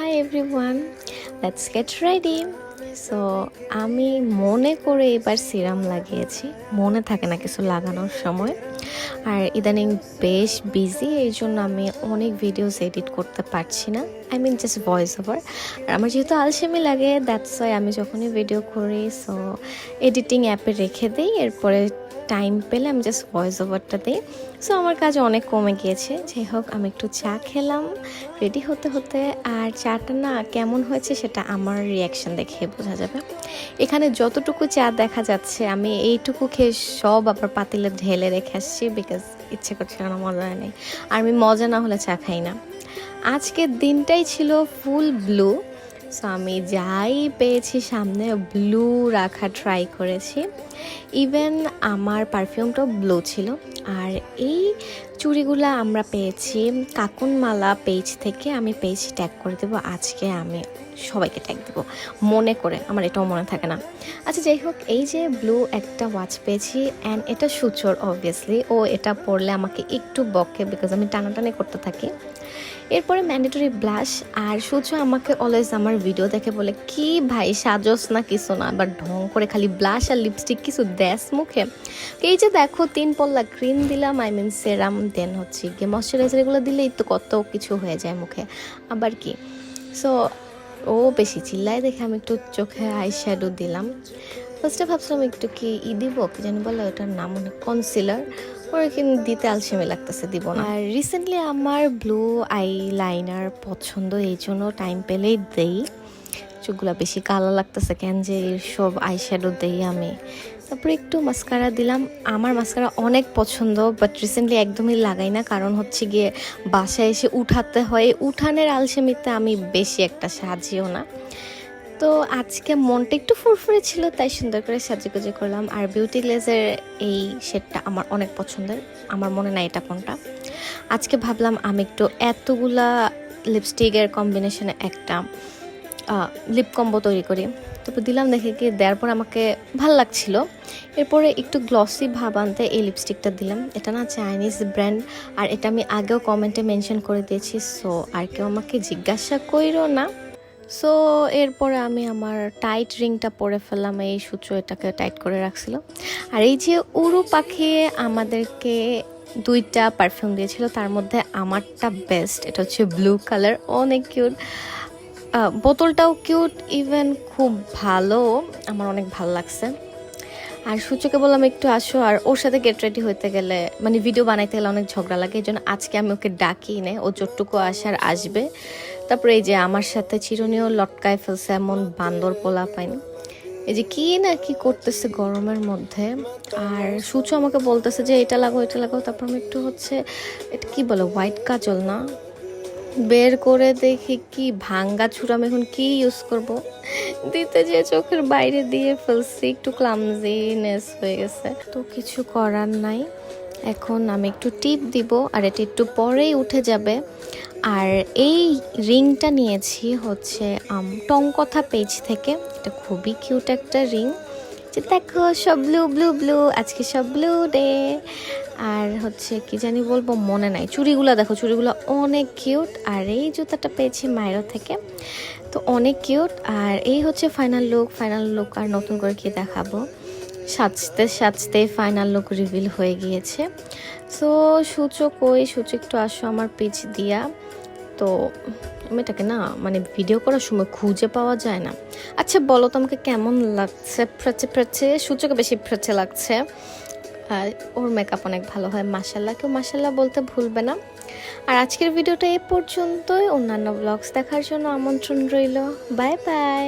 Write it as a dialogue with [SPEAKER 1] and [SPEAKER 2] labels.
[SPEAKER 1] Hi everyone, let's get ready. So আমি মনে করে এবার সিরাম লাগিয়েছি, মনে থাকে না কিছু লাগানোর সময়। আর ইদানিং বেশ বিজি, এই জন্য আমি অনেক ভিডিওস এডিট করতে পারছি না, I mean just voice over. আর আমার যেহেতু আলসেমি লাগে, দ্যাটস ওয়াই আমি যখনই ভিডিও করি সো এডিটিং অ্যাপে রেখে দিই, এরপরে টাইম পেলে আমি জাস্ট ভয়েস ওভারটা দিই। সো আমার কাজ অনেক কমে গিয়েছে। যাই হোক, আমি একটু চা খেলাম রেডি হতে হতে। আর চাটা না কেমন হয়েছে সেটা আমার রিয়াকশান দেখে বোঝা যাবে। এখানে যতটুকু চা দেখা যাচ্ছে আমি এইটুকু খেয়ে সব আবার পাতিলে ঢেলে রেখে আসছি, বিকজ ইচ্ছে করছে না, মজা নেই। আর আমি মজা না হলে চা খাই না। আজকের দিনটাই ছিল ফুল ব্লু, সো আমি যাই পেয়েছি সামনে ব্লু রাখা ট্রাই করেছি। ইভেন আমার পারফিউমটাও ব্লু ছিল। আর এই চুড়িগুলো আমরা পেয়েছি কাকুনমালা পেজ থেকে। আমি পেজ ট্যাগ করে দেবো, আজকে আমি সবাইকে ট্যাগ দেবো মনে করে, আমার এটাও মনে থাকে না। আচ্ছা যাই হোক, এই যে ব্লু একটা ওয়াচ পেয়েছি অ্যান্ড এটা সুচোর অবভিয়াসলি, ও এটা পরলে আমাকে একটু বকে বিকজ আমি টানাটানি করতে থাকি। এরপরে ম্যান্ডেটরি ব্লাশ। আর সুচো আমাকে অলওয়েজ আমার ভিডিও দেখে বলে, কি ভাই সাজস না কিছু না, আবার ঢং করে খালি ব্লাশ আর লিপস্টিক কিছু দেশ মুখে। এই যে দেখো 3 পল্লা ক্রিম দিলাম, আই মিন সেরাম, দেন হচ্ছে গিয়ে ময়শ্চারাইজার, এগুলো দিলেই তো কত কিছু হয়ে যায় মুখে, আবার কি। সো ও বেশি চিল্লায় দেখে আমি একটু চোখে আই শ্যাডো দিলাম। ফার্স্টে ভাবছিলাম একটু কি দিব, কি জানি বলে ওটার নাম মনে, কনসিলার। ওর কিন্তু দিতে আলসেমি লাগতেছে, দিব না। আর রিসেন্টলি আমার ব্লু আই লাইনার পছন্দ, এই জন্য টাইম পেলেই দেই। চোখগুলো বেশি কালো লাগতেছে কেন যে সব আই শ্যাডো দেই আমি। তারপরে একটু মাস্কারা দিলাম। আমার মাস্কারা অনেক পছন্দ, বাট রিসেন্টলি একদমই লাগাই না, কারণ হচ্ছে গিয়ে বাসায় এসে উঠাতে হয়, উঠানের আলসেমিতে আমি বেশি একটা সাজিও না। তো আজকে মনটা একটু ফুরফুরে ছিল, তাই সুন্দর করে সাজুগুজু করলাম। আর বিউটি গ্লেজের এই শেডটা আমার অনেক পছন্দের, আমার মনে নাই এটা কোনটা। আজকে ভাবলাম আমি একটু এতগুলা লিপস্টিকের কম্বিনেশনে একটা লিপ কম্বো তৈরি করি। তারপর দিলাম, দেখে কি দেওয়ার পর আমাকে ভাল লাগছিল। এরপরে একটু গ্লসি ভাব আনতে এই লিপস্টিকটা দিলাম। এটা না চাইনিজ ব্র্যান্ড, আর এটা আমি আগেও কমেন্টে মেনশন করে দিয়েছি, সো আর কেউ আমাকে জিজ্ঞাসা কইরো না। সো এরপরে আমি আমার টাইট রিংটা পরে ফেললাম, এই সূচো এটাকে টাইট করে রাখছিল। আর এই যে উড়ু পাখি আমাদেরকে 2টা পারফিউম দিয়েছিল, তার মধ্যে আমারটা বেস্ট, এটা হচ্ছে ব্লু কালার, অনেক কিউট। বোতলটাও কিউট, ইভেন খুব ভালো, আমার অনেক ভালো লাগছে। আর সূচকে বললাম একটু আসো, আর ওর সাথে গেট রেডি হইতে গেলে মানে ভিডিও বানাইতে গেলে অনেক ঝগড়া লাগে, এই জন্য আজকে আমি ওকে ডাকি নে, ও যতটুকু আসার আসবে। তারপরে এই যে আমার সাথে চিরুনিও লটকায় ফেলছে, এমন বান্দর পোলা পাইনি, এই যে কি না কি করতেছে গরমের মধ্যে। আর সূচো আমাকে বলতেছে যে এটা লাগাও এটা লাগাও, তারপর আমি একটু হচ্ছে এটা কি বলে হোয়াইট কাজল না, বের করে দেখি কি ভাঙ্গা ছুরা, আমি এখন কি ইউজ করব, দিতে যে চোখের বাইরে দিয়ে ফেলছি, একটু ক্লামজিনেস হয়ে গেছে, তো কিছু করার নাই। এখন আমি একটু টিপ দিব, আর এটা একটু পরেই উঠে যাবে। আর এই রিংটা নিয়েছি হচ্ছে টংকথা পেজ থেকে, এটা খুবই কিউট একটা রিং, যে দেখো সব ব্লু ব্লু ব্লু, আজকে সব ব্লু ডে। আর হচ্ছে কি জানি বলবো মনে নাই। চুড়িগুলো দেখো, চুড়িগুলো অনেক কিউট। আর এই জুতাটা পেয়েছি মাইরো থেকে, তো অনেক কিউট। আর এই হচ্ছে ফাইনাল লুক। আর নতুন করে কি দেখাবো, সাজতে সাজতে ফাইনাল লুক রিভিল হয়ে গিয়েছে। সো সূচক একটু আসো আমার পেজ দিয়া। তো আমি এটাকে না মানে ভিডিও করার সময় খুঁজে পাওয়া যায় না। আচ্ছা বলো তো আমাকে কেমন লাগছে? ফ্রেচে সূচকে বেশি ফ্রেচে লাগছে। আর ওর মেকআপ অনেক ভালো হয়, মাশাল্লাহ, কেউ মাশাল্লাহ বলতে ভুলবে না। আর আজকের ভিডিওটা এই পর্যন্তই। অন্যান্য ব্লগস দেখার জন্য আমন্ত্রণ রইল। Bye bye.